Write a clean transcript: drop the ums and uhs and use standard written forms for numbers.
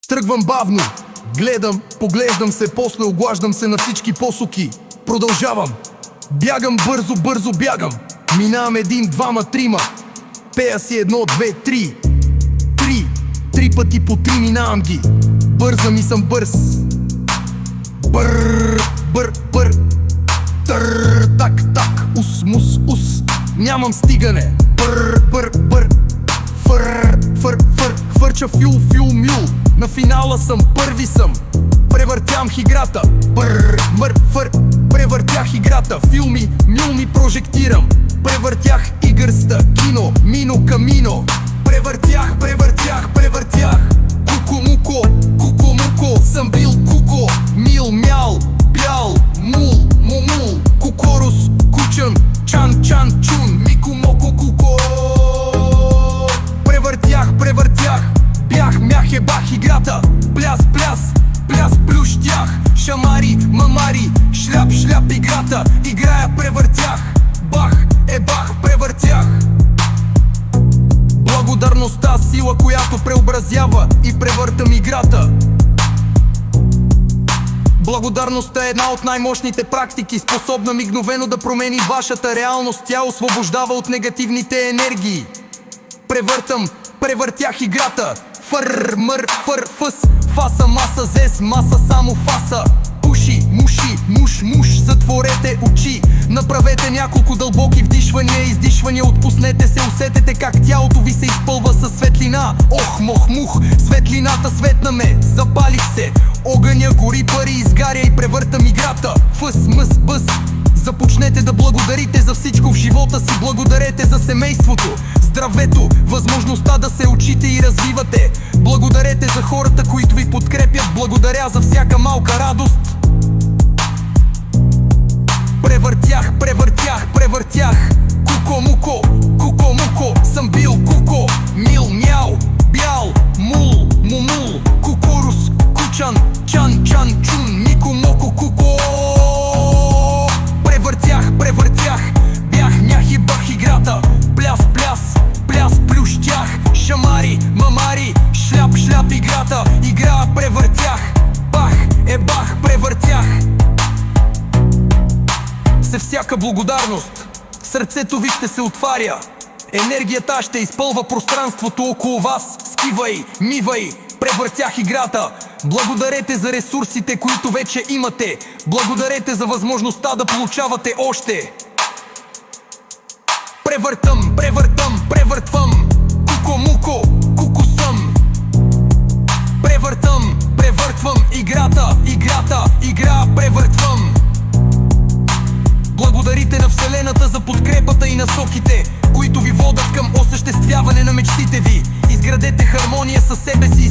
Тръгвам бавно, гледам, поглеждам се, после оглаждам се на всички посоки. Продължавам, бягам бързо бягам. Минавам един, двама, трима. Пея си едно, две, три. Три пъти по три минавам ги. Бързам и съм бърз. Бър. Так, ус, мус, ус. Нямам стигане. Бър. Хвърча фюл, мюл. На финала съм, първи съм. Превъртям играта. Превъртях играта. Филми, мюлми прожектирам. Превъртях игърста, кино, мино камино. Превъртях. Куко, съм бил куко. Мил, мял, бял, мул, мумул. Кукорус, кучън, чан, чун. Мико, моко, куко. Превъртях. Мях, ебах играта. Пляс, плющях. Шамари, мамари, шляп играта. Играя, превъртях. Бах, превъртях. Благодарността, сила, която преобразява и превъртам играта. Благодарността е една от най-мощните практики, способна мигновено да промени вашата реалност. Тя освобождава от негативните енергии. Превъртях играта. Фъс, фаса, маса, зес, маса, само фаса. Пуши, муш, затворете очи. Направете няколко дълбоки вдишвания и издишвания. Отпуснете се, усетете как тялото ви се изпълва със светлина. Ох, мух, светлината светна ме. Запалих се, огъня гори, пари изгаря и превъртам играта. Фъс, бъс. Започнете да благодарите за всичко в живота си. Благодарете за семейството, здравето, възможността да се учите и развивате. Благодарете за хората, които ви подкрепят. Благодаря за всяка малка радост. Превъртях. Куко, муко, съм бил куко. Мил, мяу, бял, мул, мумул. Кукорус, кучан, чан, чун. Мико, моко, куко. Превъртях. Мях и бах играта. Пляс, плющях. Шамари, мамари, шляп играта. Игра, превъртях. Бах, превъртях. Се всяка благодарност сърцето ви ще се отваря. Енергията ще изпълва пространството около вас. Скивай, мивай. Превъртях играта. Благодарете за ресурсите, които вече имате. Благодарете за възможността да получавате още. Превъртвам. Куко, куко съм. Превъртвам игра, превъртвам. Благодарите на Вселената за подкрепата и насоките, които ви водят към осъществяване на мечтите ви. Изградете хармония със себе си